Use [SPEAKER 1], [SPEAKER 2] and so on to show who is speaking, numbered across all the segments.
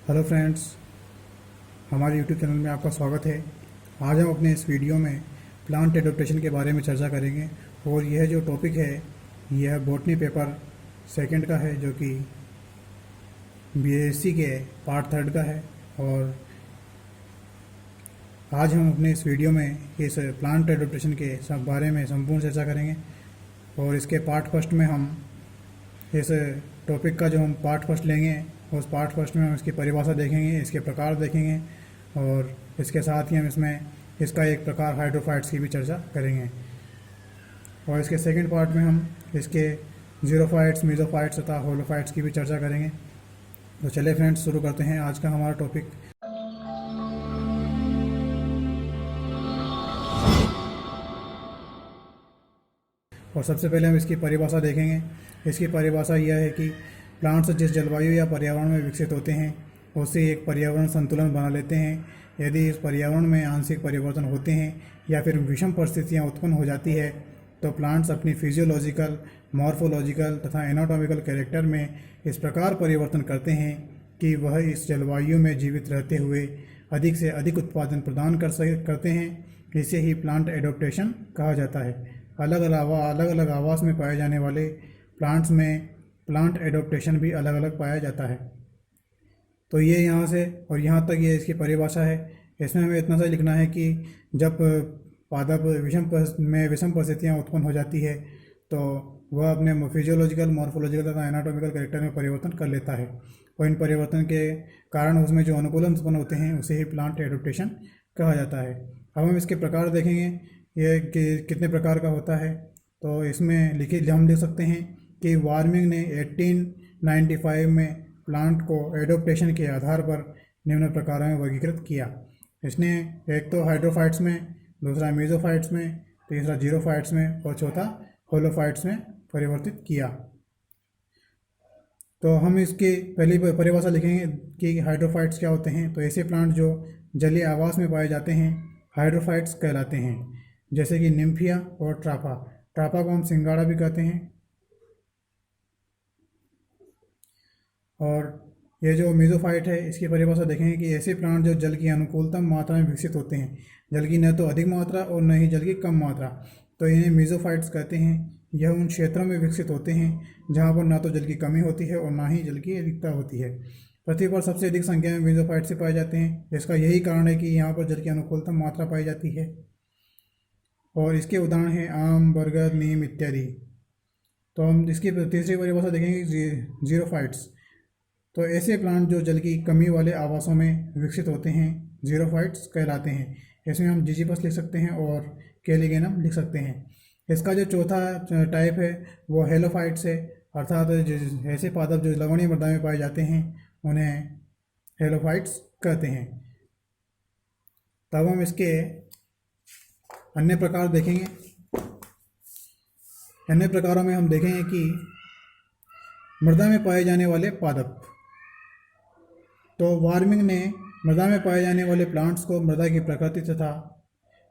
[SPEAKER 1] Hello friends, हमारे YouTube channel में आपका स्वागत है। आज हम अपने इस वीडियो में प्लांट एडोप्टेशन के बारे में चर्चा करेंगे और यह जो टॉपिक है यह बॉटनी पेपर सेकंड का है, जो कि बीएससी के पार्ट थर्ड का है। और आज हम अपने इस वीडियो में इस प्लांट एडोप्टेशन के सब बारे में संपूर्ण चर्चा करेंगे। और इसके पार्ट फर्स्ट में हम इस टॉपिक का जो हम पार्ट फर्स्ट लेंगे, उस पार्ट फर्स्ट में हम इसकी परिभाषा देखेंगे, इसके प्रकार देखेंगे और इसके साथ ही हम इसमें इसका एक प्रकार हाइड्रोफाइट्स की भी चर्चा करेंगे। और इसके सेकंड पार्ट में हम इसके जीरोफाइट्स, मीजोफाइट्स तथा होलोफाइट्स की भी चर्चा करेंगे। तो चलिए फ्रेंड्स, शुरू करते हैं आज का हमारा टॉपिक। और सबसे पहले हम इसकी परिभाषा देखेंगे। इसकी परिभाषा यह है कि प्लांट्स जिस जलवायु या पर्यावरण में विकसित होते हैं उससे एक पर्यावरण संतुलन बना लेते हैं। यदि इस पर्यावरण में आंशिक परिवर्तन होते हैं या फिर विषम परिस्थितियां उत्पन्न हो जाती है तो प्लांट्स अपनी फिजियोलॉजिकल, मॉर्फोलॉजिकल तथा एनाटॉमिकल कैरेक्टर में इस प्रकार परिवर्तन करते हैं कि वह इस जलवायु में जीवित रहते हुए अधिक से अधिक उत्पादन प्रदान करते हैं। इसे ही प्लांट एडोप्टेशन कहा जाता है। अलग अलग आवास में पाए जाने वाले प्लांट्स में प्लांट एडोप्टेशन भी अलग अलग पाया जाता है। तो ये यहाँ से और यहाँ तक ये इसकी परिभाषा है। इसमें हमें इतना सा लिखना है कि जब पादप विषम परिस्थितियाँ उत्पन्न हो जाती है तो वह अपने फिजियोलॉजिकल, मॉर्फोलॉजिकल तथा एनाटॉमिकल कैरेक्टर में परिवर्तन कर लेता है और इन परिवर्तन के कारण उसमें जो अनुकूलन उत्पन्न होते हैं उसे ही प्लांट एडोप्टेशन कहा जाता है। अब हम इसके प्रकार देखेंगे, ये कितने प्रकार का होता है। तो इसमें हम लिख सकते हैं कि वार्मिंग ने 1895 में प्लांट को एडोप्टेशन के आधार पर निम्न प्रकारों में वर्गीकृत किया। इसने एक तो हाइड्रोफाइट्स में, दूसरा मीजोफाइट्स में, तीसरा जीरोफाइट्स में और चौथा होलोफाइट्स में परिवर्तित किया। तो हम इसकी पहली परिभाषा लिखेंगे कि हाइड्रोफाइट्स क्या होते हैं। तो ऐसे प्लांट जो जलीय आवास में पाए जाते हैं हाइड्रोफाइट्स कहलाते हैं, जैसे कि निम्फिया और ट्रापा। ट्रापा को हम सिंगाड़ा भी कहते हैं। और ये जो मीजोफाइट है इसकी परिभाषा देखेंगे कि ऐसे प्लांट जो जल की अनुकूलतम मात्रा में विकसित होते हैं, जल की न तो अधिक मात्रा और न ही जल की कम मात्रा, तो इन्हें मीजोफाइट्स कहते हैं। यह उन क्षेत्रों में विकसित होते हैं जहाँ पर ना तो जल की कमी होती है और ना ही जल की अधिकता होती है। पृथ्वी पर सबसे अधिक संख्या में मीजोफाइट्स पाए जाते हैं। इसका यही कारण है कि यहाँ पर जल की अनुकूलतम मात्रा पाई जाती है। और इसके उदाहरण हैं आम, बरगद, नीम इत्यादि। तो हम इसकी तीसरी परिभाषा देखेंगे जीरोफाइट्स। तो ऐसे प्लांट जो जल की कमी वाले आवासों में विकसित होते हैं जीरोफाइट्स कहलाते हैं। इसमें हम जिजिपस लिख सकते हैं और कैलिगेनम लिख सकते हैं। इसका जो चौथा टाइप है वो हेलोफाइट्स है, अर्थात ऐसे पादप जो लवणीय मृदा में पाए जाते हैं उन्हें हेलोफाइट्स कहते हैं। तब हम इसके अन्य प्रकार देखेंगे। अन्य प्रकारों में हम देखेंगे कि मृदा में पाए जाने वाले पादप। तो वार्मिंग ने मृदा में पाए जाने वाले प्लांट्स को मृदा की प्रकृति तथा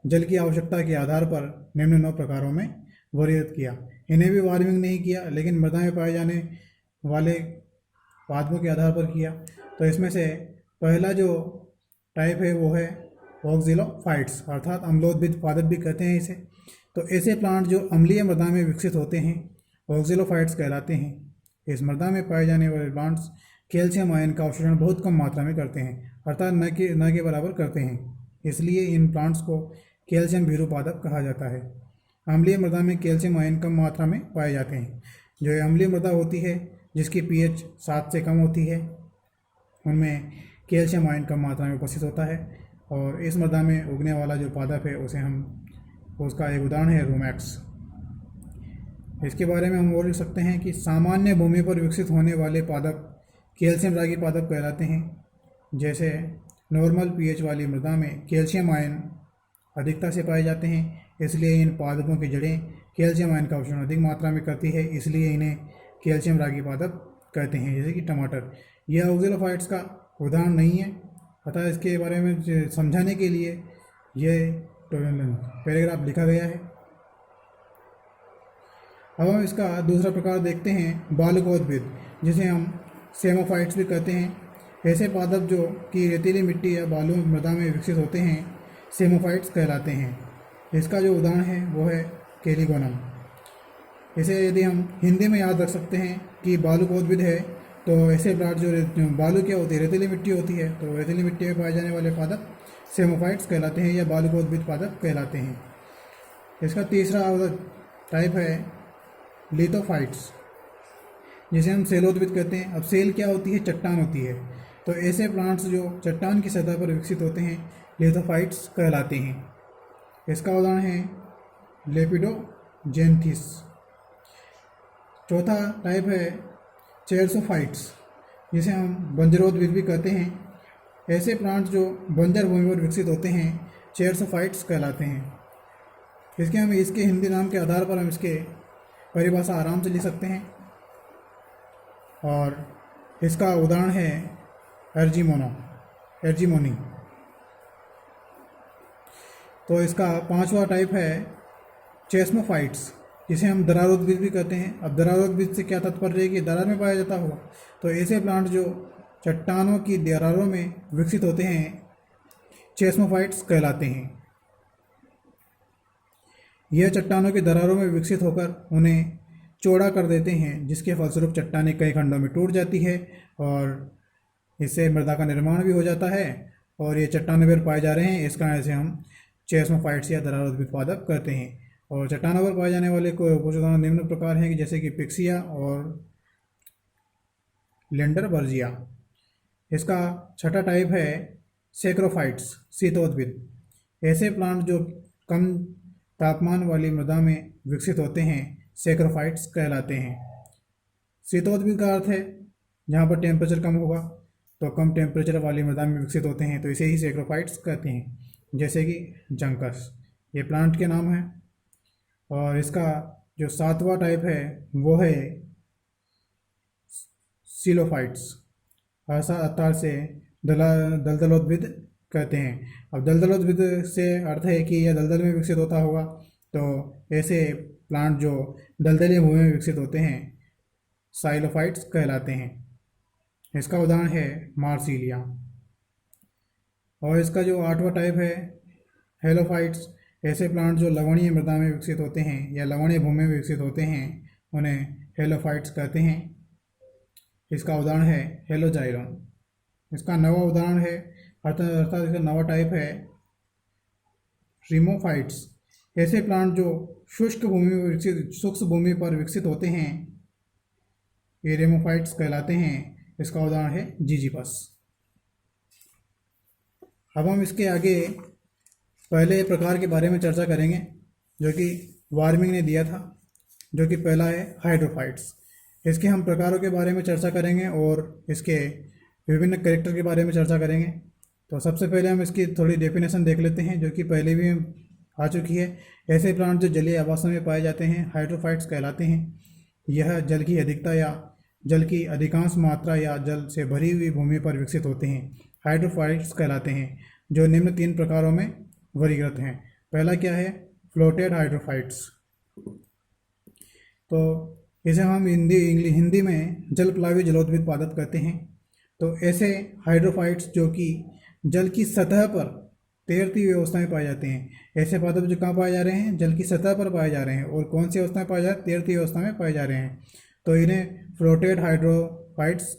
[SPEAKER 1] जल की आवश्यकता के आधार पर निम्न 9 प्रकारों में वर्गीकृत किया। इन्हें भी वार्मिंग नहीं किया, लेकिन मृदा में पाए जाने वाले पादपों के आधार पर किया। तो इसमें से पहला जो टाइप है वो है ऑक्जिलोफाइट्स, अर्थात अम्लोद्भिद पादप भी कहते हैं इसे। तो ऐसे प्लांट जो अम्लीय मृदा में विकसित होते हैं ऑक्जिलोफाइट्स कहलाते हैं। इस मृदा में पाए जाने वाले प्लांट्स कैल्शियम आयन का अवशोषण बहुत कम मात्रा में करते हैं, अर्थात न के बराबर करते हैं। इसलिए इन प्लांट्स को कैल्शियम भीरू पादप कहा जाता है। अम्लीय मृदा में कैल्शियम आयन कम मात्रा में पाए जाते हैं। जो अम्लीय मृदा होती है जिसकी पीएच 7 से कम होती है उनमें कैल्शियम आयन कम मात्रा में उपस्थित होता है। और इस मृदा में उगने वाला जो पादप है उसका एक उदाहरण है रोमैक्स। इसके बारे में हम और लिख सकते हैं कि सामान्य भूमि पर विकसित होने वाले पादप कैल्शियम रागी पादप कहलाते हैं। जैसे नॉर्मल पीएच वाली मृदा में कैल्शियम आयन अधिकता से पाए जाते हैं, इसलिए इन पादपों की जड़ें कैल्शियम आयन का अवशोषण अधिक मात्रा में करती है, इसलिए इन्हें कैल्शियम रागी पादप कहते हैं। जैसे कि टमाटर, यह ऑक्जिलोफाइट्स का उदाहरण नहीं है, अतः इसके बारे में समझाने के लिए यह पैराग्राफ लिखा गया है। अब हम इसका दूसरा प्रकार देखते हैं बालकोद्भिद, जिसे हम सेमोफाइट्स भी कहते हैं। ऐसे पादप जो कि रेतीली मिट्टी या बालू मृदा में विकसित होते हैं सेमोफाइट्स कहलाते हैं। इसका जो उदाहरण है वो है केलिगोनम। इसे यदि हम हिंदी में याद रख सकते हैं कि बालू पौधविद है, तो ऐसे प्लांट जो बालू क्या होती है, रेतीली मिट्टी होती है, तो रेतीली मिट्टी में पाए जाने वाले पादप सेमोफाइट्स कहलाते हैं या बालू पौधविद पादप कहलाते हैं। इसका तीसरा टाइप है लिथोफाइट्स, जिसे हम सेलोद्भिद कहते हैं। अब सेल क्या होती है, चट्टान होती है, तो ऐसे प्लांट्स जो चट्टान की सतह पर विकसित होते हैं लिथोफाइट्स कहलाते हैं। इसका उदाहरण है लेपिडोजेंथिस। चौथा टाइप है चेरसोफाइट्स, जिसे हम बंजरोद्भिद भी कहते हैं। ऐसे प्लांट्स जो बंजर भूमि पर विकसित होते हैं चेरसोफाइट्स कहलाते हैं। इसके हिंदी नाम के आधार पर हम इसके परिभाषा आराम से लिख सकते हैं, और इसका उदाहरण है एर्जीमोनी। तो इसका पांचवा टाइप है चेस्मोफाइट्स, जिसे हम दरारोद्भिद भी कहते हैं। अब दरारोद्भिद से क्या तात्पर्य है कि दरार में पाया जाता होगा, तो ऐसे प्लांट जो चट्टानों की दरारों में विकसित होते हैं चेस्मोफाइट्स कहलाते हैं। यह चट्टानों की दरारों में विकसित होकर उन्हें चौड़ा कर देते हैं, जिसके फलस्वरूप चट्टानें कई खंडों में टूट जाती है और इससे मृदा का निर्माण भी हो जाता है, और ये चट्टानों पर पाए जा रहे हैं, इस कारण से हम चेस्मोफाइट्स या दरारोद्भिद पादप कहते हैं। और चट्टानों पर पाए जाने वाले कुछ उदाहरण निम्न प्रकार हैं, जैसे कि पिक्सिया और लेंडरबर्जिया। इसका छठा टाइप है सैक्रोफाइट्स, शीतोद्भिद। ऐसे प्लांट जो कम तापमान वाली मृदा में विकसित होते हैं सैक्रोफाइट्स कहलाते हैं। शीतोद्भिद का अर्थ है जहाँ पर टेम्परेचर कम होगा, तो कम टेम्परेचर वाली मृदा में विकसित होते हैं, तो इसे ही सैक्रोफाइट्स कहते हैं, जैसे कि जंकस, ये प्लांट के नाम है। और इसका जो सातवां टाइप है वो है सीलोफाइट्स, अर्थात से दलदलोद्भिद कहते हैं। अब दलदलोद्भिद से अर्थ है कि यह दलदल में विकसित होता होगा, तो ऐसे प्लांट जो दलदली भूमि में विकसित होते हैं साइलोफाइट्स कहलाते हैं। इसका उदाहरण है मार्सिलिया। और इसका जो आठवां टाइप है हेलोफाइट्स, ऐसे प्लांट जो लवणीय मृदा में विकसित होते हैं या लवणीय भूमि में विकसित होते हैं उन्हें हेलोफाइट्स कहते हैं। इसका उदाहरण है हेलोजाइरम। इसका नवा उदाहरण है अर्थात इसका नवा टाइप है रिमोफाइट्स। ऐसे प्लांट जो शुष्क भूमि पर विकसित होते हैं ये रेमोफाइट्स कहलाते हैं। इसका उदाहरण है जीजीपस। अब हम इसके आगे पहले प्रकार के बारे में चर्चा करेंगे जो कि वार्मिंग ने दिया था, जो कि पहला है हाइड्रोफाइट्स। इसके हम प्रकारों के बारे में चर्चा करेंगे और इसके विभिन्न कैरेक्टर के बारे में चर्चा करेंगे। तो सबसे पहले हम इसकी थोड़ी डेफिनेशन देख लेते हैं, जो कि पहले भी आ चुकी है। ऐसे प्लांट जो जलीय आवासों में पाए जाते हैं हाइड्रोफाइट्स कहलाते हैं। यह जल की अधिकता या जल की अधिकांश मात्रा या जल से भरी हुई भूमि पर विकसित होते हैं, हाइड्रोफाइट्स कहलाते हैं, जो निम्न तीन प्रकारों में वर्गीकृत हैं। पहला क्या है, फ्लोटेड हाइड्रोफाइट्स। तो इसे हम हिंदी में जलप्लावी जलोद्भिद पादप कहते हैं। तो ऐसे हाइड्रोफाइट्स जो कि जल की सतह पर तैरती हुई अवस्था में पाए जाते हैं, ऐसे पादप जो कहाँ पाए जा रहे हैं, जल की सतह पर पाए जा रहे हैं। और कौन सी अवस्था में पाए जा रहे हैं, तैरती हुई अवस्था में पाए जा रहे हैं, तो इन्हें फ्लोटेड हाइड्रोफाइट्स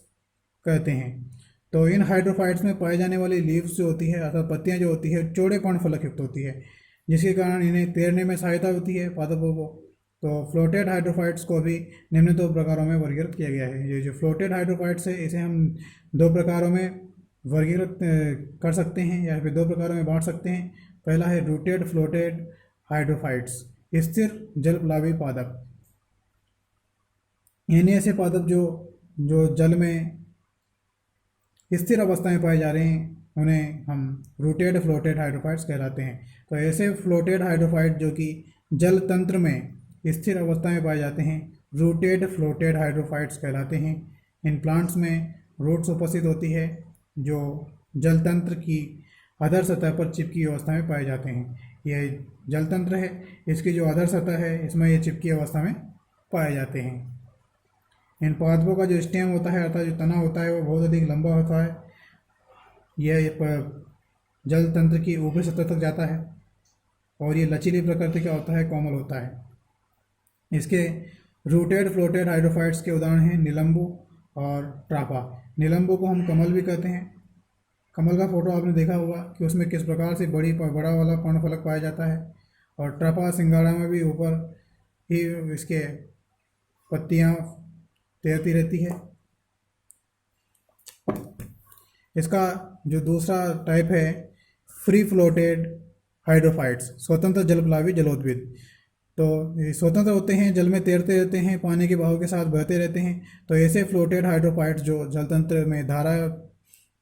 [SPEAKER 1] कहते हैं। तो इन हाइड्रोफाइट्स में पाए जाने वाली लीव्स जो होती है अर्थात पत्तियां जो होती है चौड़े कण फलक युक्त होती है, जिसके कारण इन्हें तैरने में सहायता होती है पादपों को। तो फ्लोटेड हाइड्रोफाइट्स को भी निम्न दो प्रकारों में वर्गीकृत किया गया है। ये जो फ्लोटेड हाइड्रोफाइट्स है इसे हम दो प्रकारों में वर्गीकृत कर सकते हैं या फिर दो प्रकारों में बांट सकते हैं। पहला है रूटेड फ्लोटेड हाइड्रोफाइट्स, स्थिर जलप्लावी पादप। यानी ऐसे पादप जो जल में स्थिर अवस्था में पाए जा रहे हैं उन्हें हम रूटेड फ्लोटेड हाइड्रोफाइट्स कहलाते हैं। तो ऐसे फ्लोटेड हाइड्रोफाइट जो कि जल तंत्र में स्थिर अवस्था में पाए जाते हैं रूटेड फ्लोटेड हाइड्रोफाइट्स कहलाते हैं। इन प्लांट्स में रूट्स उपस्थित होती है जो जल तंत्र की अधर सतह पर चिपकी अवस्था में पाए जाते हैं। यह जल तंत्र है, इसकी जो अधर सतह है इसमें ये चिपकी अवस्था में पाए जाते हैं। इन पादपों का जो स्टेम होता है अर्थात जो तना होता है वो बहुत अधिक लंबा होता है, यह जल तंत्र की ऊपरी सतह तक जाता है और ये लचीली प्रकृति का होता है, कोमल होता है। इसके रूटेड फ्लोटेड हाइड्रोफाइट्स के उदाहरण हैं निलंबू और ट्रापा। निलंबू को हम कमल भी कहते हैं। कमल का फोटो आपने देखा होगा कि उसमें किस प्रकार से बड़ा वाला पर्णफलक पाया जाता है। और ट्रापा सिंगाड़ा में भी ऊपर ही इसके पत्तियां तैरती रहती है। इसका जो दूसरा टाइप है फ्री फ्लोटेड हाइड्रोफाइट्स, स्वतंत्र जलप्लावी जलोद्भिद। तो ये स्वतंत्र होते हैं, जल में तैरते रहते हैं, पानी के बहाव के साथ बहते रहते हैं। तो ऐसे फ्लोटेड हाइड्रोफाइट्स जो जलतंत्र में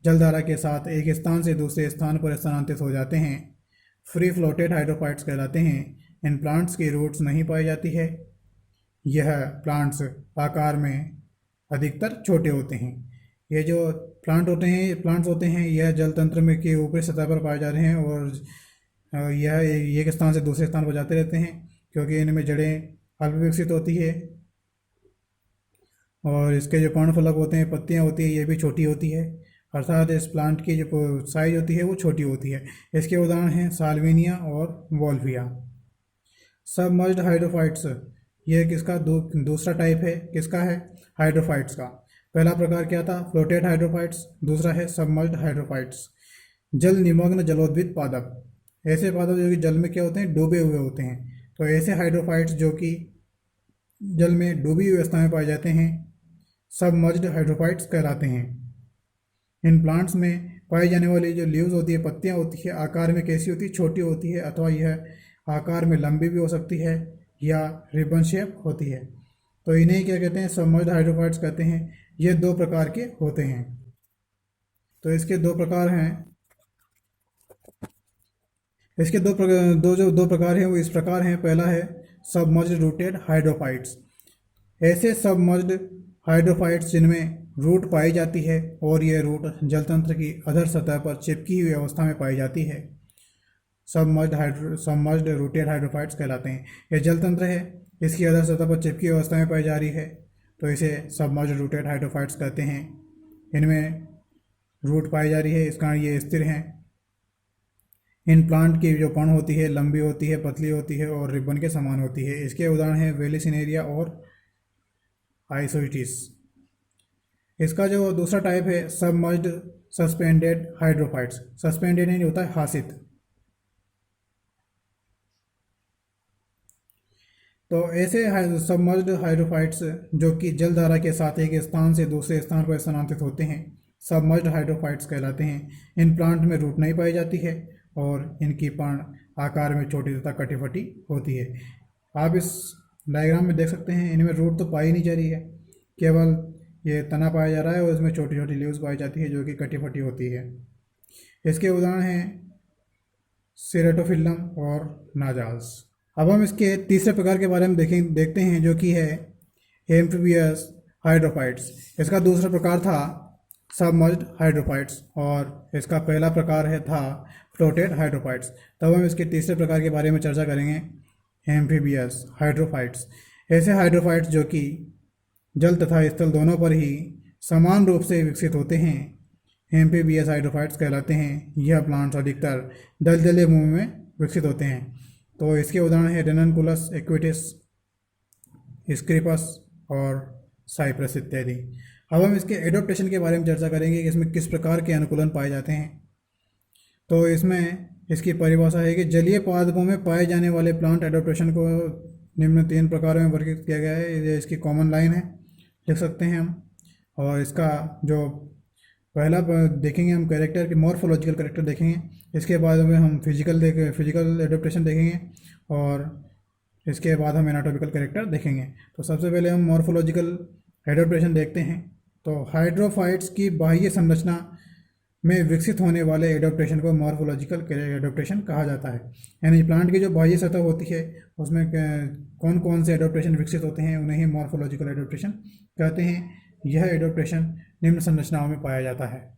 [SPEAKER 1] जलधारा के साथ एक स्थान से दूसरे स्थान पर स्थानांतरित हो जाते हैं, फ्री फ्लोटेड हाइड्रोफाइट्स कहलाते हैं। इन प्लांट्स की रूट्स नहीं पाई जाती है। यह प्लांट्स आकार में अधिकतर छोटे होते हैं। ये जो प्लांट्स होते हैं यह जल तंत्र में के ऊपरी सतह पर पाए जा रहे हैं और यह एक स्थान से दूसरे स्थान पर जाते रहते हैं क्योंकि इनमें जड़ें अल्प विकसित होती है और इसके जो पर्णफलक होते हैं, पत्तियां होती है, ये भी छोटी होती है, अर्थात इस प्लांट की जो साइज होती है वो छोटी होती है। इसके उदाहरण हैं साल्विनिया और वॉल्विया। सबमर्ज्ड हाइड्रोफाइट्स, ये किसका दूसरा टाइप है, किसका है, हाइड्रोफाइट्स का। पहला प्रकार क्या था, फ्लोटेड हाइड्रोफाइट्स, दूसरा है सबमर्ज्ड हाइड्रोफाइट्स। जल निमग्न जलोद्भिद पादप, ऐसे पादप जो कि जल में क्या होते हैं, डूबे हुए होते हैं। तो ऐसे हाइड्रोफाइट्स जो कि जल में डूबी हुई अवस्था में पाए जाते हैं सबमर्ज्ड हाइड्रोफाइट्स कहलाते हैं। इन प्लांट्स में पाई जाने वाली जो लीव्स होती है, पत्तियां होती है, आकार में कैसी होती है, छोटी होती है, अथवा यह आकार में लंबी भी हो सकती है या रिबन शेप होती है। तो इन्हें क्या कहते हैं, सबमर्ज्ड हाइड्रोफाइट्स कहते हैं। ये दो प्रकार के होते हैं। तो इसके दो प्रकार हैं। इसके दो प्रकार हैं वो इस प्रकार हैं। पहला है सबमर्ज्ड रूटेड हाइड्रोफाइट्स। ऐसे सबमर्ज्ड हाइड्रोफाइट्स जिनमें रूट पाई जाती है और यह रूट जलतंत्र की अधर सतह पर चिपकी हुई अवस्था में पाई जाती है, सबमर्ज्ड रूटेड हाइड्रोफाइट्स कहलाते हैं। यह जलतंत्र है, इसकी अधर सतह पर चिपकी हुई अवस्था में पाई जा रही है, तो इसे सबमर्ज्ड रूटेड हाइड्रोफाइट्स कहते हैं। इनमें रूट पाई जा रही है, इस कारण ये स्थिर हैं। इन प्लांट की जो पण होती है लंबी होती है, पतली होती है और रिबन के समान होती है। इसके उदाहरण हैं वेलिसिनेरिया और आइसोइटिस। इसका जो दूसरा टाइप है सबमर्ज्ड सस्पेंडेड हाइड्रोफाइट्स। सस्पेंडेड नहीं होता है, हासित। तो ऐसे सबमर्ज्ड हाइड्रोफाइट्स जो कि जलधारा के साथ एक स्थान से दूसरे स्थान पर स्थानांतरित होते हैं सबमर्ज्ड हाइड्रोफाइट्स कहलाते हैं। इन प्लांट में रूट नहीं पाई जाती है और इनकी पण आकार में छोटी तथा कटी-फटी होती है। आप इस डायग्राम में देख सकते हैं, इनमें रूट तो पाई नहीं जा रही है, केवल ये तना पाया जा रहा है और इसमें छोटी छोटी लीव्स पाई जाती है जो कि कटी-फटी होती है। इसके उदाहरण हैं सेरेटोफिल्लम और नाजाल्स। अब हम इसके तीसरे प्रकार के बारे में देखते हैं जो कि है एम्फीबियस हाइड्रोफाइट्स। इसका दूसरा प्रकार था सबमर्ज्ड हाइड्रोफाइट्स और इसका पहला प्रकार था फ्लोटेड हाइड्रोफाइट्स। तब हम इसके तीसरे प्रकार के बारे में चर्चा करेंगे, एम्फीबियस हाइड्रोफाइट्स। ऐसे हाइड्रोफाइट्स जो कि जल तथा स्थल दोनों पर ही समान रूप से विकसित होते हैं एम्फीबियस हाइड्रोफाइट्स कहलाते हैं। यह प्लांट्स अधिकतर दलदली भूमि में विकसित होते हैं। तो इसके उदाहरण हैं रेननकुलस एक्विटिस, स्क्रिपस और साइप्रस इत्यादि। अब हम इसके एडोप्टेशन के बारे में चर्चा करेंगे कि इसमें किस प्रकार के अनुकूलन पाए जाते हैं। तो इसमें इसकी परिभाषा है कि जलीय पादपों में पाए जाने वाले प्लांट एडोप्टेशन को निम्न 3 प्रकारों में वर्गीकृत किया गया है। ये इसकी कॉमन लाइन है, लिख सकते हैं हम। और इसका जो पहला देखेंगे हम कैरेक्टर के मॉर्फोलॉजिकल कैरेक्टर देखेंगे, इसके बाद में हम फिजिकल एडोप्टेशन देखेंगे और इसके बाद हम एनाटॉमिकल कैरेक्टर देखेंगे। तो सबसे पहले हम मॉर्फोलॉजिकल एडोप्टेशन देखते हैं। तो हाइड्रोफाइट्स की बाह्य संरचना में विकसित होने वाले एडोप्टेशन को मॉर्फोलॉजिकल एडोप्टेशन कहा जाता है। यानी प्लांट की जो बाह्य सतह होती है उसमें कौन कौन से एडोप्टेशन विकसित होते हैं उन्हें ही मॉर्फोलॉजिकल एडोप्टेशन कहते हैं। यह एडोप्टेशन निम्न संरचनाओं में पाया जाता है।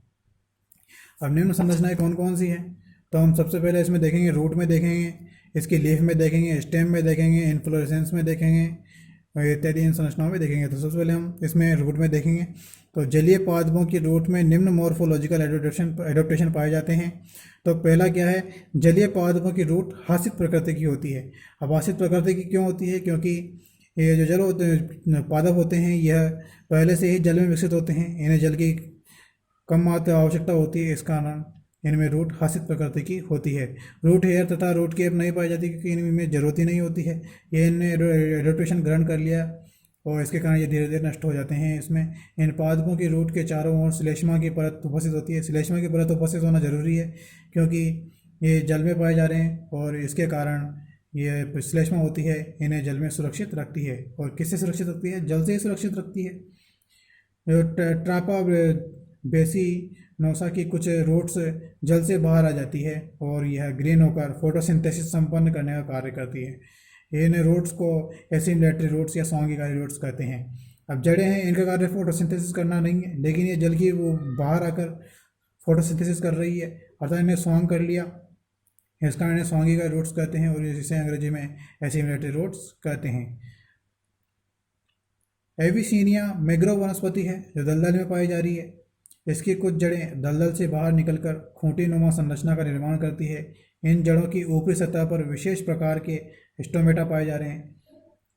[SPEAKER 1] अब निम्न संरचनाएं कौन कौन सी हैं, तो हम सबसे पहले इसमें देखेंगे, रूट में देखेंगे, इसकी लीफ में देखेंगे, स्टेम में देखेंगे, इन्फ्लोरेसेंस में देखेंगे, इत्यादि इन संरचनाओं में देखेंगे। तो सबसे पहले हम इसमें रूट में देखेंगे। तो जलीय पादपों की रूट में निम्न मॉर्फोलॉजिकल एडोप्टेशन पाए जाते हैं। तो पहला क्या है, जलीय पादपों की रूट हासित प्रकृति की होती है। अब हासित प्रकृति की क्यों होती है? क्योंकि ये जो जल पादप होते हैं यह पहले से ही जल में विकसित होते हैं, इन्हें जल की कम मात्रा आवश्यकता होती है, इस कारण इनमें रूट हासित प्रकृति की होती है। रूट हेयर तथा रूट केप नहीं पाई जाती क्योंकि इनमें जरूरत ही नहीं होती है। ये इनने एडोप्टेशन ग्रहण कर लिया और इसके कारण ये धीरे धीरे नष्ट हो जाते हैं। इसमें इन पादपों की रूट के चारों ओर श्लेष्मा की परत उपस्थित होती है। श्लेष्मा की परत उपस्थित होना जरूरी है क्योंकि ये जल में पाए जा रहे हैं और इसके कारण ये श्लेष्मा होती है, इन्हें जल में सुरक्षित रखती है। और किससे सुरक्षित रखती है? जल से ही सुरक्षित रखती है। जो ट्रापा बेसी नौसा की कुछ रूट्स जल से बाहर आ जाती है और यह ग्रीन होकर फोटोसिंथेसिस संपन्न करने का कार्य करती है। इन रूट्स को एसिमिलेटरी रूट्स या सौंगिकारी रूट्स कहते हैं। अब जड़ें हैं, इनका कार्य फोटोसिंथेसिस करना नहीं है, लेकिन ये जल की वो बाहर आकर फोटोसिंथेसिस कर रही है, अर्थात इन्हें सौंग कर लिया, इस कारण इन्हें सौंगिकारी रूट्स कहते हैं और इसे अंग्रेजी में एसिमिलेटरी रूट्स कहते हैं। एविसीनिया मैग्रोव वनस्पति है जो दलदल में पाई जा रही है। इसकी कुछ जड़ें दलदल से बाहर निकलकर खूंटी नुमा संरचना का निर्माण करती है। इन जड़ों की ऊपरी सतह पर विशेष प्रकार के स्टोमेटा पाए जा रहे हैं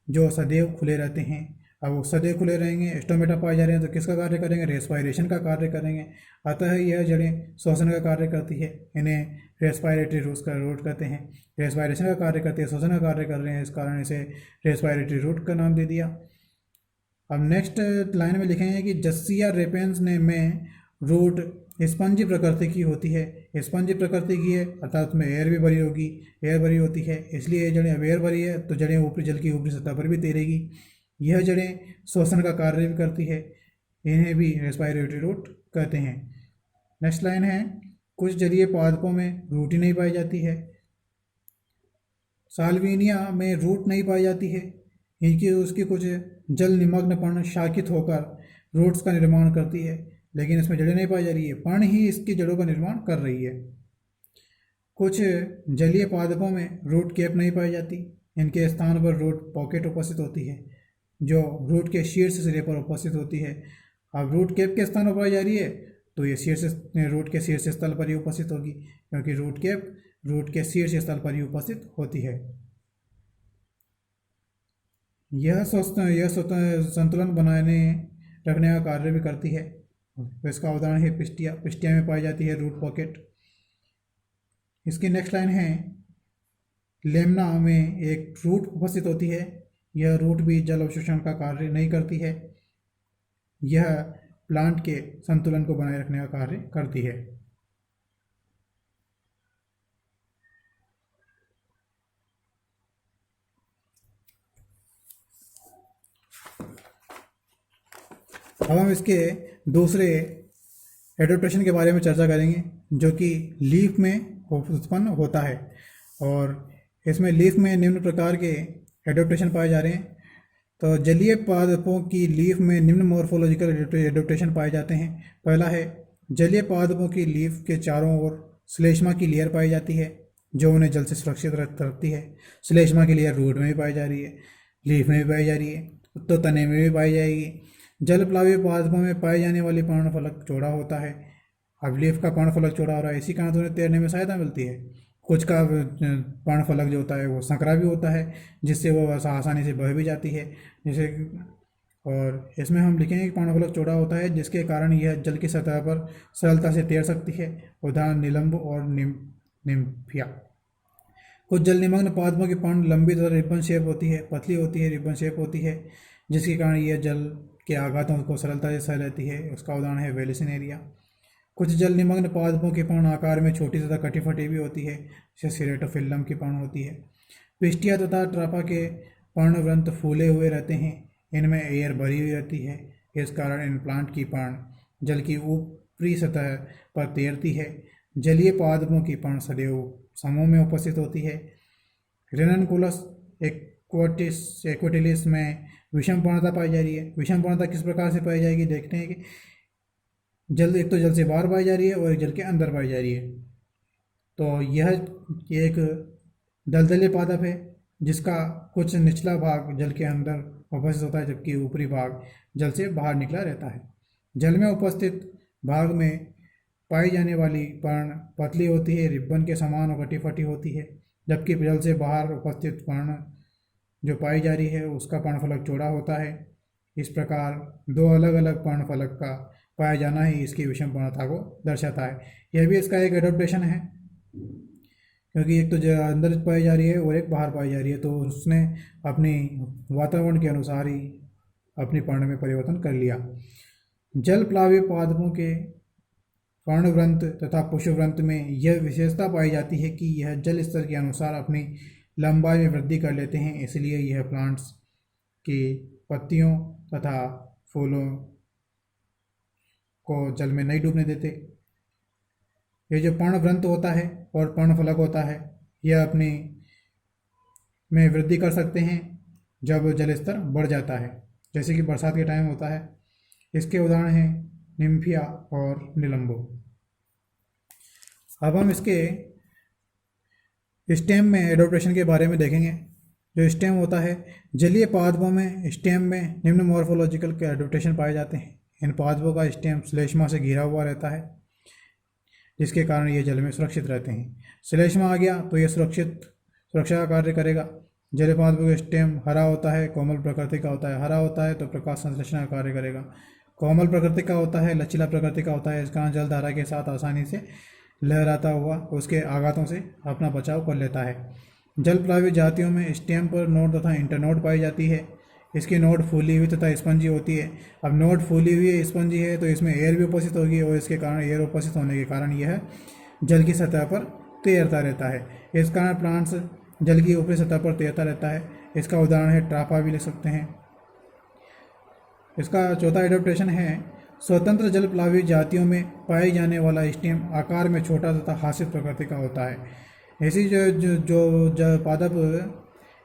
[SPEAKER 1] जो सदैव खुले रहते हैं। अब वो सदैव खुले रहेंगे, स्टोमेटा पाए जा रहे हैं, तो किसका कार्य करेंगे? रेस्पायरेशन का कार्य करेंगे। अतः यह जड़ें श्वसन का कार्य करती है, इन्हें रेस्पायरेटरी रूट कहते हैं। रेस्पायरेशन का कार्य करते हैं, श्वसन का कार्य कर रहे हैं, इस कारण इसे रेस्पायरेटरी रूट का नाम दे दिया। अब नेक्स्ट लाइन में लिखेंगे कि जस्सिया रेपेंस ने में रूट स्पंजी प्रकृति की होती है। स्पंजी प्रकृति की है अर्थात उसमें एयर भी भरी होगी, एयर भरी होती है, इसलिए ये जड़ें अब एयर भरी है तो जड़ें ऊपरी जल की ऊपरी सतह पर भी तैरेगी। यह जड़ें श्वसन का कार्य भी करती है, इन्हें भी रेस्पायरेटरी रूट कहते हैं। नेक्स्ट लाइन है, कुछ जलीय पादपों में रूट ही नहीं पाई जाती है। साल्विनिया में रूट नहीं पाई जाती है, इनकी उसकी कुछ जल निमग्न पर्ण शाखित होकर रूट्स का निर्माण करती है, लेकिन इसमें जड़ें नहीं पाई जा रही है, पर्ण ही इसकी जड़ों का निर्माण कर रही है। कुछ जलीय पादपों में रूट केप नहीं पाई जाती, इनके स्थान पर रूट पॉकेट उपस्थित होती है जो रूट के शीर्ष सिरे पर उपस्थित होती है। अब रूट केप के स्थान पर पाई जा रही है तो ये रूट के शीर्ष स्थल पर ही उपस्थित होगी, क्योंकि रूट केप रूट के शीर्ष स्थल पर ही उपस्थित होती है। यह संतुलन बनाने रखने का कार्य भी करती है। इसका उदाहरण है पिस्टिया। पिस्टिया में पाई जाती है रूट पॉकेट। इसकी नेक्स्ट लाइन है, लेमना में एक रूट उपस्थित होती है, यह रूट भी जल अवशोषण का कार्य नहीं करती है, यह प्लांट के संतुलन को बनाए रखने का कार्य करती है। अब हम इसके दूसरे एडोप्टेशन के बारे में चर्चा करेंगे जो कि लीफ में उत्पन्न होता है। और इसमें लीफ में निम्न प्रकार के एडोप्टेशन पाए जा रहे हैं। तो जलीय पादपों की लीफ में निम्न मॉर्फोलॉजिकल एडोप्टेशन पाए जाते हैं। पहला है, जलीय पादपों की लीफ के चारों ओर श्लेष्मा की लेयर पाई जाती है जो उन्हें जल से सुरक्षित रखती है। श्लेष्मा की लेयर रूट में भी पाई जा रही है, लीफ में भी पाई जा रही है, तो तने में भी पाई जाएगी। जल प्लावीय पादपों में पाई जाने वाली पर्णफलक चौड़ा होता है। अब लीफ का पर्णफलक चौड़ा हो रहा है, इसी कारण उन्हें तैरने में सहायता मिलती है। कुछ का पर्णफलक जो होता है वो संकरा भी होता है, जिससे वो आसानी से बह भी जाती है। जैसे और इसमें हम लिखेंगे कि पर्णफलक चौड़ा होता है जिसके कारण यह जल की सतह पर सरलता से तैर सकती है। उदाहरण निलंब और निम्फिया। कुछ जल निमग्न पादपों की पर्ण लंबी तथा रिबन शेप होती है, पतली होती है, रिबन शेप होती है, जिसके कारण यह जल के आघातों को सरलता से सह लेती है। उसका उदाहरण है वेलिसिनेरिया। कुछ जल निमग्न पादपों की पर्ण आकार में छोटी तथा कटी फटी भी होती है, जैसे सिरेटोफिल्लम की पर्ण होती है। पिस्टिया तथा ट्रापा के पर्णवृंत फूले हुए रहते हैं, इनमें एयर भरी हुई रहती है, इस कारण इन प्लांट की पर्ण जल की ऊपरी सतह पर तैरती है। जलीय पादपों की पर्ण सदैव समूह में उपस्थित होती है। रेननकुलस एक्वाटिलिस में विषम पर्णता पाई जा रही है। विषम पर्णता किस प्रकार से पाई जाएगी देखते हैं कि जल एक तो जल से बाहर पाई जा रही है और एक जल के अंदर पाई जा रही है। तो यह एक दलदली पादप है जिसका कुछ निचला भाग जल के अंदर उपस्थित होता है, जबकि ऊपरी भाग जल से बाहर निकला रहता है। जल में उपस्थित भाग में पाई जाने वाली पर्ण पतली होती है, रिब्बन के समान और कटी फटी होती है, जबकि जल से बाहर उपस्थित पर्ण जो पाई जा रही है उसका पर्णफलक चौड़ा होता है। इस प्रकार दो अलग अलग पर्णफलक का पाया जाना ही इसकी विषम पूर्णता को दर्शाता है। यह भी इसका एक एडोप्टेशन है, क्योंकि एक तो अंदर पाई जा रही है और एक बाहर पाई जा रही है, तो उसने अपनी वातावरण के अनुसार ही अपनी पर्ण में परिवर्तन कर लिया। जल प्लावी पादपों के पर्णव्रंत तथा पुष्पव्रंत में यह विशेषता पाई जाती है कि यह जल स्तर के अनुसार अपनी लंबाई में वृद्धि कर लेते हैं, इसलिए यह प्लांट्स की पत्तियों तथा फूलों को जल में नहीं डूबने देते। ये जो पर्णव्रंत होता है और पर्णफलक होता है, यह अपनी में वृद्धि कर सकते हैं जब जल स्तर बढ़ जाता है, जैसे कि बरसात के टाइम होता है। इसके उदाहरण हैं निम्फिया और निलंबो। अब हम इसके स्टेम में एडोप्टेशन के बारे में देखेंगे। जो स्टेम होता है, जलीय पादपों में स्टेम में निम्न मॉर्फोलॉजिकल के एडोप्टेशन पाए जाते हैं। इन पादपों का स्टेम श्लेष्मा से घिरा हुआ रहता है, जिसके कारण ये जल में सुरक्षित रहते हैं। श्लेष्मा आ गया तो ये सुरक्षा का कार्य करेगा। जलीय पादपों का स्टेम हरा होता है, कोमल प्रकृति का होता है। हरा होता है तो प्रकाश संश्लेषण का कार्य करेगा। कोमल प्रकृति का होता है, लचीला प्रकृति का होता है। इस कारण जलधारा के साथ आसानी से लहराता हुआ उसके आघातों से अपना बचाव कर लेता है। जल प्लावी जातियों में स्टेम पर नोड तथा इंटरनोड पाई जाती है। इसकी नोड फूली हुई तथा स्पंजी होती है। अब नोड फूली हुई है, स्पंजी है, तो इसमें एयर भी उपस्थित होगी और इसके कारण एयर उपस्थित होने के कारण यह जल की सतह पर तैरता रहता है। इस कारण प्लांट्स जल की ऊपरी सतह पर तैरता रहता है। इसका उदाहरण है ट्राफा भी लिख सकते हैं। इसका चौथा एडोप्टेशन है, स्वतंत्र जल प्लावी जातियों में पाई जाने वाला स्टेम आकार में छोटा तथा हासित प्रकृति का होता है। ऐसी जो पादप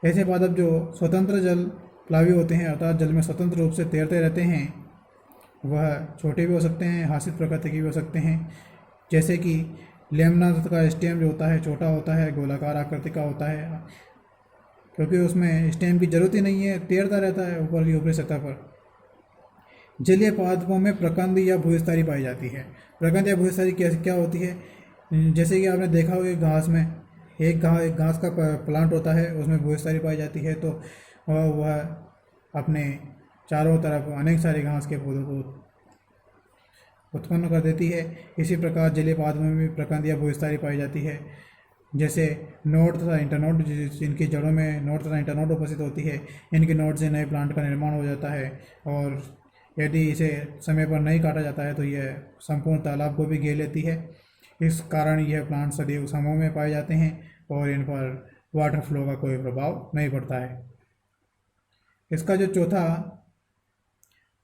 [SPEAKER 1] ऐसे पादप जो स्वतंत्र जल प्लावी होते हैं, अर्थात जल में स्वतंत्र रूप से तैरते रहते हैं, वह छोटे भी हो सकते हैं, हासित प्रकृति के भी हो सकते हैं। जैसे कि लेमनाथ का स्टेम जो होता है छोटा होता है, गोलाकार आकृति का होता है, क्योंकि उसमें स्टेम की जरूरत ही नहीं है, तैरता रहता है ऊपर की ऊपरी सतह पर। जलीय पादपों में प्रकंद या भूस्थारी पाई जाती है। प्रकंद या भूस्थारी क्या होती है? जैसे कि आपने देखा होगा घास में एक घास का प्लांट होता है, उसमें भूस्थारी पाई जाती है, तो वह अपने चारों तरफ अनेक सारे घास के पौधों को उत्पन्न कर देती है। इसी प्रकार जलीय पादपों में भी प्रकंद या भूस्थारी पाई जाती है। जैसे नोड तथा इंटरनोड, इनकी जड़ों में नोड तथा इंटरनोड उपस्थित होती है। इनके नोड से नए प्लांट का निर्माण हो जाता है, और यदि इसे समय पर नहीं काटा जाता है तो यह संपूर्ण तालाब को भी घेर लेती है। इस कारण यह प्लांट सदैव समूह में पाए जाते हैं और इन पर वाटर फ्लो का कोई प्रभाव नहीं पड़ता है। इसका जो चौथा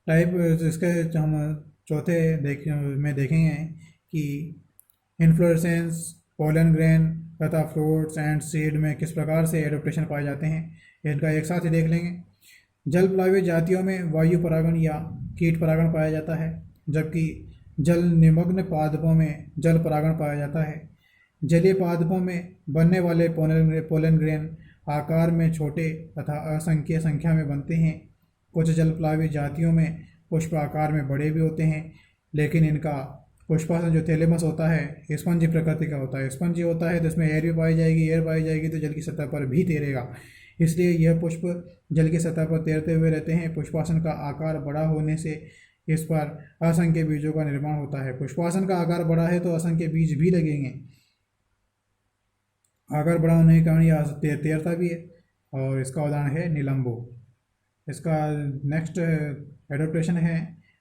[SPEAKER 1] टाइप, इसके हम चौथे में देखेंगे कि इन्फ्लोरेसेंस, पोलन ग्रेन तथा फ्रूट्स एंड सीड में किस प्रकार से एडोप्टेशन पाए जाते हैं, इनका एक साथ ही देख लेंगे। जल प्लावी जातियों में वायु परागण या कीट परागण पाया जाता है, जबकि जल निमग्न पादपों में जल परागण पाया जाता है। जलीय पादपों में बनने वाले पोलन ग्रेन आकार में छोटे तथा असंख्य संख्या में बनते हैं। कुछ जल प्लावी जातियों में पुष्प आकार में बड़े भी होते हैं, लेकिन इनका पुष्पासन जो थैलेमस होता है स्पंजी प्रकृति का होता है। स्पंजी होता है तो इसमें एयर भी पाई जाएगी, एयर पाई जाएगी तो जल की सतह पर भी तैरेगा, इसलिए यह पुष्प जल की सतह पर तैरते हुए रहते हैं। पुष्पासन का आकार बड़ा होने से इस पर असंख्य बीजों का निर्माण होता है। पुष्पासन का आकार बड़ा है तो असंख्य बीज भी लगेंगे। आकार बड़ा होने के कारण यह तैरता भी है, और इसका उदाहरण है निलंबो। इसका नेक्स्ट एडोप्टेशन है,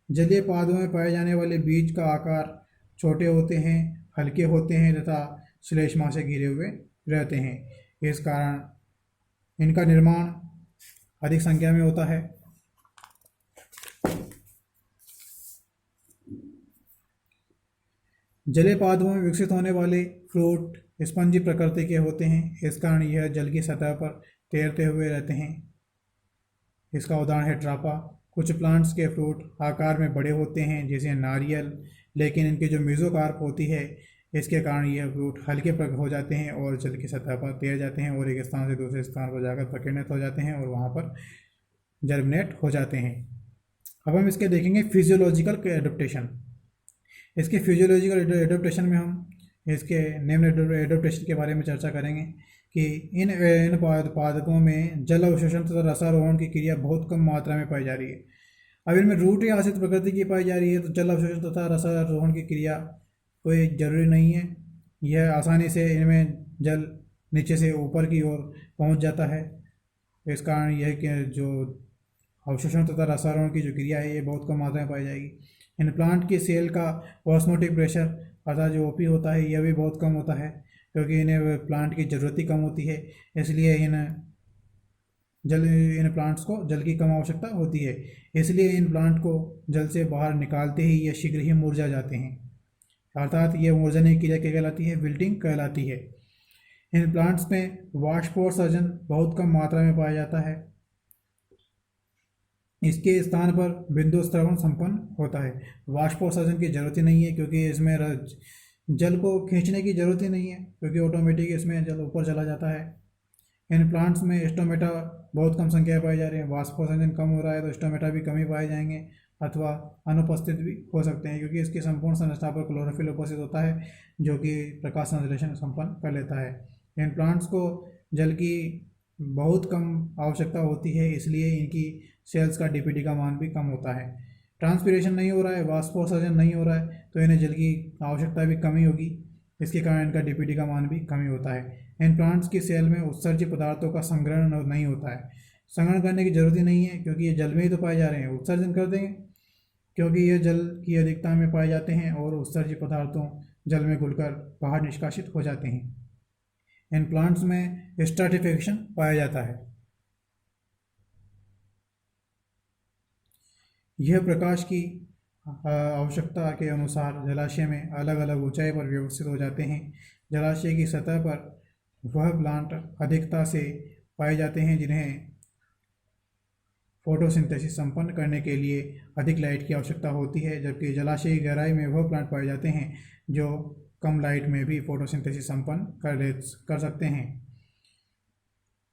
[SPEAKER 1] जलीय पादों में पाए जाने वाले बीज का आकार छोटे होते हैं, हल्के होते हैं तथा श्लेष्मा से घिरे हुए रहते हैं। इस कारण इनका निर्माण अधिक संख्या में होता है। जलीय पादपों में विकसित होने वाले फ्रूट स्पंजी प्रकृति के होते हैं, इस कारण यह जल की सतह पर तैरते हुए रहते हैं। इसका उदाहरण है ट्रापा। कुछ प्लांट्स के फ्रूट आकार में बड़े होते हैं जैसे नारियल, लेकिन इनकी जो मेसोकार्प होती है इसके कारण यह फ्रूट हल्के हो जाते हैं और जल की सतह पर तैर जाते हैं और एक स्थान से दूसरे स्थान पर जाकर परिणत हो जाते हैं और वहाँ पर जर्मिनेट हो जाते हैं। अब हम इसके देखेंगे फिजियोलॉजिकल एडप्टेशन। इसके फिजियोलॉजिकल एडप्टेशन में हम इसके निम्न एडप्टेशन के बारे में चर्चा करेंगे कि इन पादपों में जल अवशोषण तथा रसारोहण की क्रिया बहुत कम मात्रा में पाई जा रही है। अब इनमें रूट या आश्रित प्रकृति की पाई जा रही है, तो जल अवशोषण तथा रसारोहण की क्रिया कोई जरूरी नहीं है। यह आसानी से इनमें जल नीचे से ऊपर की ओर पहुंच जाता है। इस कारण यह कि जो अवशोषण तथा रसारोहण की जो क्रिया है ये बहुत कम मात्रा में पाई जाएगी। इन प्लांट की सेल का ऑस्मोटिक प्रेशर अर्थात जो ओपी होता है यह भी बहुत कम होता है, क्योंकि इन्हें प्लांट की ज़रूरत ही कम होती है, इसलिए इन प्लांट्स को जल की कम आवश्यकता होती है। इसलिए इन प्लांट को जल से बाहर निकालते ही ये शीघ्र ही मुरझा जाते हैं, अर्थात ये मुरझाने की क्रिया क्या कहलाती है? विल्टिंग कहलाती है। इन प्लांट्स में वाष्पोत्सर्जन बहुत कम मात्रा में पाया जाता है। इसके स्थान पर बिंदु स्रवण संपन्न होता है। वाष्पोत्सर्जन की जरूरत ही नहीं है, क्योंकि इसमें जल को खींचने की जरूरत ही नहीं है, क्योंकि ऑटोमेटिक इसमें जल ऊपर चला जाता है। इन प्लांट्स में स्टोमेटा बहुत कम संख्या में पाए जा रहे हैं। वाष्पोत्सर्जन कम हो रहा है तो स्टोमेटा भी कम ही पाए जाएंगे अथवा अनुपस्थित भी हो सकते हैं, क्योंकि इसकी संपूर्ण संरचना पर क्लोरोफिल उपस्थित होता है, जो कि प्रकाश संश्लेषण संपन्न कर लेता है। इन प्लांट्स को जल की बहुत कम आवश्यकता होती है, इसलिए इनकी सेल्स का डीपीटी का मान भी कम होता है। ट्रांसपीरेशन नहीं हो रहा है, वाष्पोत्सर्जन नहीं हो रहा है, तो इन्हें जल की आवश्यकता भी कमी होगी, इसके कारण इनका डीपीटी का मान भी कम ही होता है। इन प्लांट्स की सेल में उत्सर्जित पदार्थों का संग्रहण नहीं होता है। संग्रहण करने की जरूरत ही नहीं है, क्योंकि ये जल में ही तो पाए जा रहे हैं। उत्सर्जन कर देंगे, क्योंकि ये जल की अधिकता में पाए जाते हैं और उत्सर्जित पदार्थों जल में घुलकर बाहर निष्कासित हो जाते हैं। इन प्लांट्स में स्ट्रैटिफिकेशन पाया जाता है। यह प्रकाश की आवश्यकता के अनुसार जलाशय में अलग अलग ऊंचाई पर व्यवस्थित हो जाते हैं। जलाशय की सतह पर वह प्लांट अधिकता से पाए जाते हैं जिन्हें फोटोसिंथेसिस संपन्न करने के लिए अधिक लाइट की आवश्यकता होती है, जबकि जलाशय की गहराई में वह प्लांट पाए जाते हैं जो कम लाइट में भी फोटोसिंथेसिस संपन्न कर सकते हैं।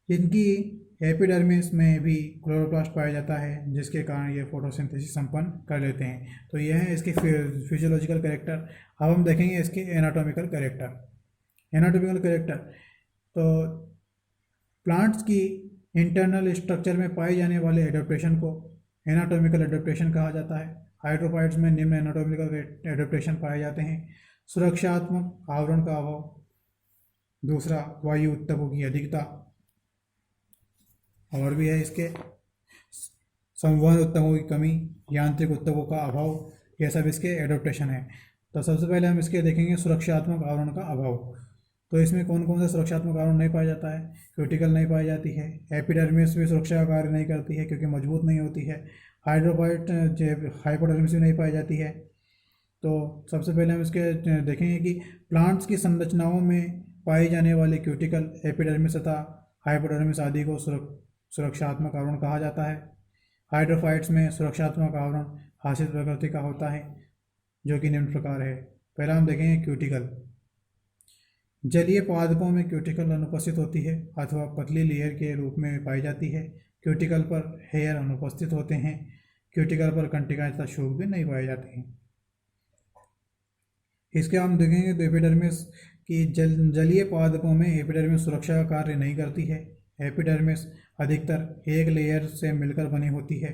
[SPEAKER 1] इनकी एपिडर्मिस में भी क्लोरोप्लास्ट पाया जाता है, जिसके कारण ये फोटोसिंथेसिस संपन्न कर लेते हैं। तो यह है इसके फिजियोलॉजिकल कैरेक्टर। अब हम देखेंगे इसके एनाटॉमिकल कैरेक्टर। एनाटॉमिकल कैरेक्टर तो प्लांट्स की इंटरनल स्ट्रक्चर में पाए जाने वाले एडप्टेशन को एनाटॉमिकल एडप्टेशन कहा जाता है। हाइड्रोफाइट्स में निम्न एनाटॉमिकल एडप्टेशन पाए जाते हैं। सुरक्षात्मक आवरण का अभाव, दूसरा वायु ऊतकों की अधिकता, और भी है इसके संवहन ऊतकों की कमी, यांत्रिक ऊतकों का अभाव, यह सब इसके एडप्टेशन है। तो सबसे पहले हम इसके देखेंगे सुरक्षात्मक आवरण का अभाव। तो इसमें कौन कौन सा सुरक्षात्मक आवरण नहीं पाया जाता है? क्यूटिकल नहीं पाई जाती है। एपिडर्मिस भी सुरक्षा का कार्य नहीं करती है, क्योंकि मजबूत नहीं होती है। हाइड्रोफाइट हाइपोडर्मिस भी नहीं पाई जाती है। तो सबसे पहले हम इसके देखेंगे कि प्लांट्स की संरचनाओं में पाए जाने वाले क्यूटिकल, एपिडर्मिस तथा हाइपोडर्मिस आदि को सुरक्षात्मक आवरण कहा जाता है। हाइड्रोफाइट्स में सुरक्षात्मक आवरण आश्रित प्रकृति का होता है, जो कि निम्न प्रकार है। पहला हम देखेंगे क्यूटिकल। जलीय पादपों में क्यूटिकल अनुपस्थित होती है अथवा पतली लेयर के रूप में पाई जाती है। क्यूटिकल पर हेयर अनुपस्थित होते हैं। क्यूटिकल पर कंटिकाएं तथा शूक भी नहीं पाए जाते हैं। इसके हम देखेंगे तो एपिडर्मिस की जलीय पादपों में एपिडर्मिस सुरक्षा का कार्य नहीं करती है। एपिडर्मिस अधिकतर एक लेयर से मिलकर बनी होती है।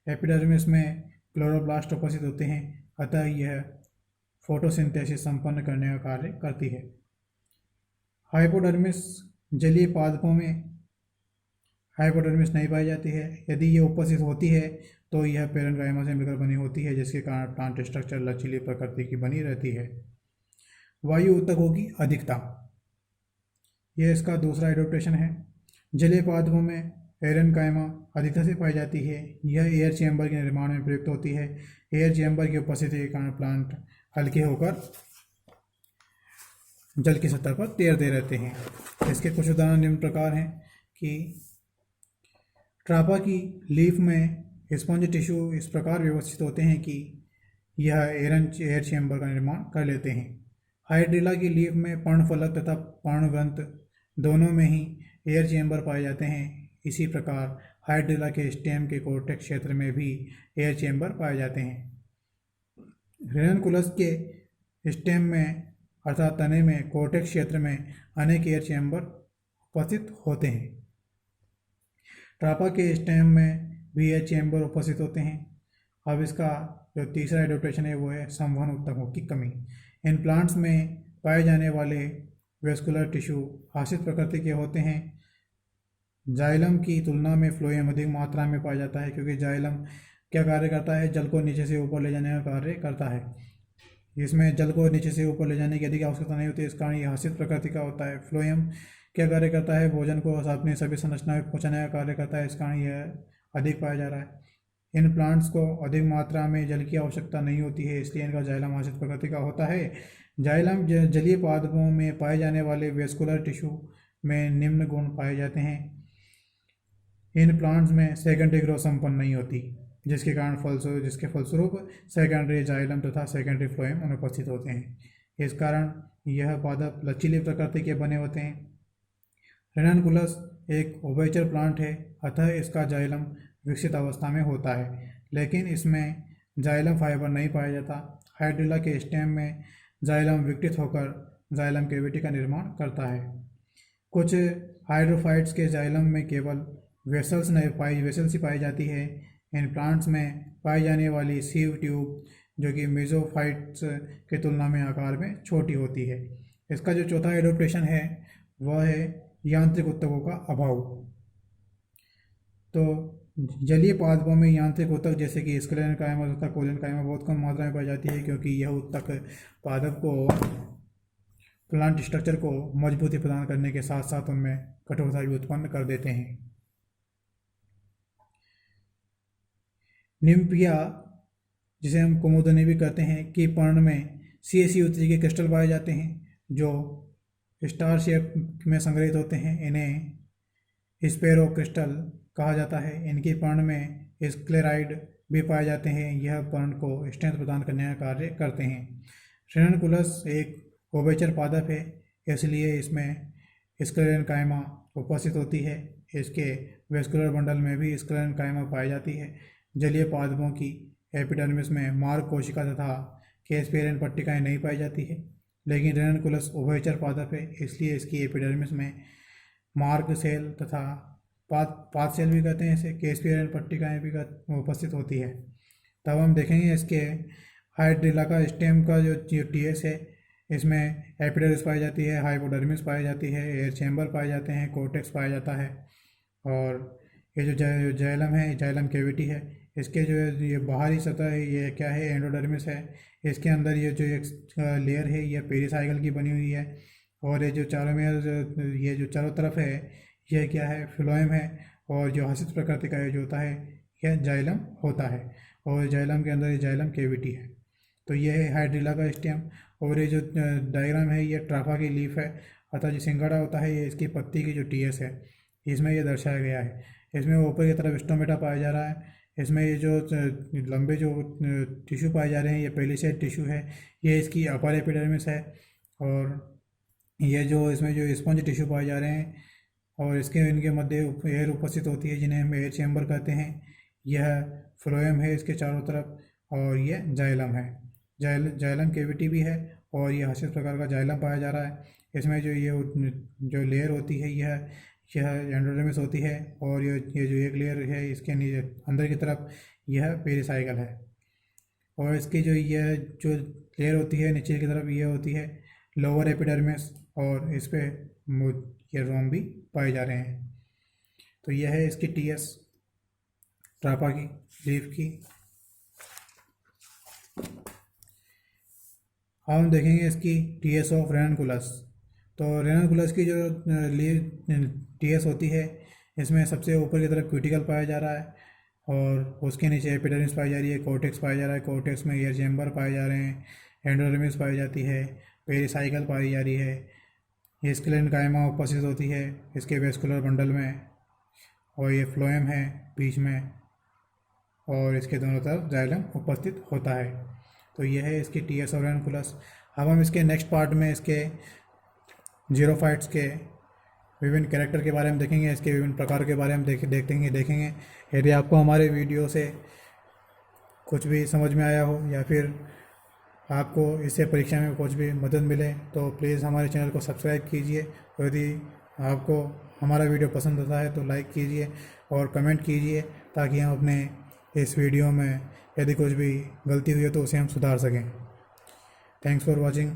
[SPEAKER 1] एपिडर्मिस में क्लोरोप्लास्ट उपस्थित होते हैं, अतः यह फोटोसिंथेसिस संपन्न करने का कार्य करती है। हाइपोडर्मिस जलीय पादपों में हाइपोडर्मिस नहीं पाई जाती है। यदि ये उपस्थित होती है तो यह पेरेन्काइमा से मिलकर बनी होती है, जिसके कारण प्लांट स्ट्रक्चर लचीली प्रकृति की बनी रहती है। वायु ऊतकों की अधिकता, यह इसका दूसरा एडोप्टेशन है। जलीय पादपों में पेरेन्काइमा अधिकता से पाई जाती है। यह एयर चैम्बर के निर्माण में प्रयुक्त होती है। एयर चैम्बर की उपस्थिति के कारण प्लांट हल्के होकर जल की सतह पर तैरते रहते हैं। इसके कुछ उदाहरण निम्न प्रकार हैं कि ट्रापा की लीफ में स्पंज टिश्यू इस प्रकार व्यवस्थित होते हैं कि यह एयर चैम्बर का निर्माण कर लेते हैं। हाइड्रिला की लीफ में पर्णफलक तथा पर्णग्रंथ दोनों में ही एयर चैम्बर पाए जाते हैं। इसी प्रकार हाइड्रिला के स्टेम के कोर्टेक्स क्षेत्र में भी एयर चैम्बर पाए जाते हैं। रेनकुलस के स्टेम में अर्थात तने में कोर्टेक्स क्षेत्र में अनेक एयर चैम्बर उपस्थित होते हैं। ट्रापा के स्टेम में भी एयर चैम्बर उपस्थित होते हैं। अब इसका जो तीसरा एडोप्टेशन है वो है संवहन ऊतकों की कमी। इन प्लांट्स में पाए जाने वाले वेस्कुलर टिश्यू आश्रित प्रकृति के होते हैं। जाइलम की तुलना में फ्लोएम अधिक मात्रा में पाया जाता है, क्योंकि जाइलम क्या कार्य करता है, जल को नीचे से ऊपर ले जाने का कार्य करता है। इसमें जल को नीचे से ऊपर ले जाने की अधिक आवश्यकता नहीं होती, इस कारण ये आश्रित प्रकृति का होता है। फ्लोएम क्या कार्य करता है, भोजन को अपनी सभी संरचनाएं पहुँचाने का कार्य करता है, इस कारण यह अधिक पाया जा रहा है। इन प्लांट्स को अधिक मात्रा में जल की आवश्यकता नहीं होती है, इसलिए इनका जाइलम आश्रित प्रकृति का होता है। जाइलम जलीय पादपों में पाए जाने वाले वेस्कुलर टिश्यू में निम्न गुण पाए जाते हैं। इन प्लांट्स में सेकेंडरी ग्रोथ संपन्न नहीं होती, जिसके फलस्वरूप सेकेंडरी जाइलम तथा सेकेंडरी फ्लोएम अनुपस्थित होते हैं। इस कारण यह पादप लचीली प्रकृति के बने होते हैं। रेनकुलस एक उभयचर प्लांट है, अतः इसका जाइलम विकसित अवस्था में होता है, लेकिन इसमें जाइलम फाइबर नहीं पाया जाता। हाइड्रिला के स्टेम में जाइलम विकसित होकर जाइलम कैविटी का निर्माण करता है। कुछ हाइड्रोफाइट्स के जाइलम में केवल वेसल्स ही पाई जाती है। इन प्लांट्स में पाई जाने वाली सीव ट्यूब, जो कि मेसोफाइट्स की तुलना में आकार में छोटी होती है। इसका जो चौथा एडोप्टेशन है वह है यांत्रिक ऊतकों का अभाव। तो जलीय पादपों में यांत्रिक ऊतक जैसे कि स्क्लेरन कायमा तथा कोलन कायमा बहुत कम मात्रा में पाई जाती है, क्योंकि यह ऊतक पादप को प्लांट स्ट्रक्चर को मजबूती प्रदान करने के साथ साथ उनमें कठोरता भी उत्पन्न कर देते हैं। निम्फिया, जिसे हम कुमुदनी भी कहते हैं, कि पर्ण में CaCO3 के क्रिस्टल पाए जाते हैं, जो स्टार शेप में संग्रहित होते हैं। इन्हें स्पेरो क्रिस्टल कहा जाता है। इनके पर्ण में स्क्लेराइड भी पाए जाते हैं। यह पर्ण को स्ट्रेंथ प्रदान करने का कार्य करते हैं। रेनकुलस एक उभयचर पादप है, इसलिए इसमें स्क्लेरन कायमा उपस्थित होती है। इसके वेस्कुलर बंडल में भी स्क्लेरन कायमा पाई जाती है। जलीय पादपों की एपिडर्मिस में मार्ग कोशिका तथा केस्पेरियन पट्टिकाएं नहीं पाई जाती है, लेकिन रेनकुलस उभयचर पादप है, इसलिए इसकी एपिडर्मिस में मार्ग सेल तथा पाद सेल भी कहते हैं इसे, केस्पेरियन पट्टिकाएं भी उपस्थित होती है। तब हम देखेंगे इसके हाइड्रिला का स्टेम का जो TS है, इसमें एपिडर्मिस पाई जाती है, हाइपोडर्मिस पाई जाती है, एयर चैम्बर पाए जाते हैं, कोर्टेक्स पाया जाता है, और ये जो जाइलम है, जाइलम कैविटी है, इसके जो ये बाहरी सतह है ये क्या है, एंडोडर्मिस है। इसके अंदर ये जो एक लेयर है ये पेरिसाइकल की बनी हुई है, और ये जो चारों तरफ है यह क्या है, फ्लोएम है, और जो हसित प्रकृति का जो होता है यह जाइलम होता है, और जाइलम के अंदर ये जाइलम कैविटी है। तो यह है हाइड्रिला का स्टेम, और ये जो डायग्राम है ये ट्राफा की लीफ है, अतः जो सिंगाड़ा होता है ये इसकी पत्ती की जो TS है इसमें ये दर्शाया गया है। इसमें ऊपर की तरफ स्टोमेटा पाया जा रहा है। इसमें ये जो लंबे जो टिश्यू पाए जा रहे हैं ये पेलिसेड टिश्यू है, ये इसकी अपर एपिडर्मिस है, और ये जो इसमें जो स्पंज टिश्यू पाए जा रहे हैं और इनके मध्य एयर उपस्थित होती है, जिन्हें हम एयर चैम्बर कहते हैं। यह फ्लोएम है इसके चारों तरफ, और यह जाइलम है। जाइलम कैविटी भी है, और यह हसित प्रकार का जाइलम पाया जा रहा है। इसमें जो लेयर होती है यह एंडोडर्मिस होती है, और ये जो एक लेयर है इसके नीचे अंदर की तरफ यह पेरिसाइकल है, और इसकी जो लेयर होती है नीचे की तरफ यह होती है लोअर एपिडर्मिस, और इस पे ये रोम भी पाए जा रहे हैं। तो यह है इसकी TS ट्रापा की लीफ की। अब हम देखेंगे इसकी TS ऑफ रेनकुलस। तो रेनकुलस की जो TS होती है इसमें सबसे ऊपर की तरफ क्यूटिकल पाया जा रहा है, और उसके नीचे एपिडर्मिस पाई जा रही है, कोर्टेक्स पाया जा रहा है, कोर्टेक्स में एयर चैम्बर पाए जा रहे हैं, एंडोडर्मिस पाई जाती है, पेरिसाइकल पाई जा रही है, स्क्लेरन कायमा उपस्थित होती है इसके वेस्कुलर बंडल में, और ये फ्लोएम है बीच में, और इसके दोनों तरफ जाइलम उपस्थित होता है। तो यह है इसकी TS और रेनकुलस। अब हम इसके नेक्स्ट पार्ट में इसके जीरोफाइट्स के विभिन्न कैरेक्टर के बारे में देखेंगे, इसके विभिन्न प्रकार के बारे में देखेंगे। यदि आपको हमारे वीडियो से कुछ भी समझ में आया हो या फिर आपको इससे परीक्षा में कुछ भी मदद मिले तो प्लीज़ हमारे चैनल को सब्सक्राइब कीजिए। और यदि आपको हमारा वीडियो पसंद आता है तो लाइक कीजिए और कमेंट कीजिए, ताकि हम अपने इस वीडियो में यदि कुछ भी गलती हुई है तो उसे हम सुधार सकें। Thanks for watching.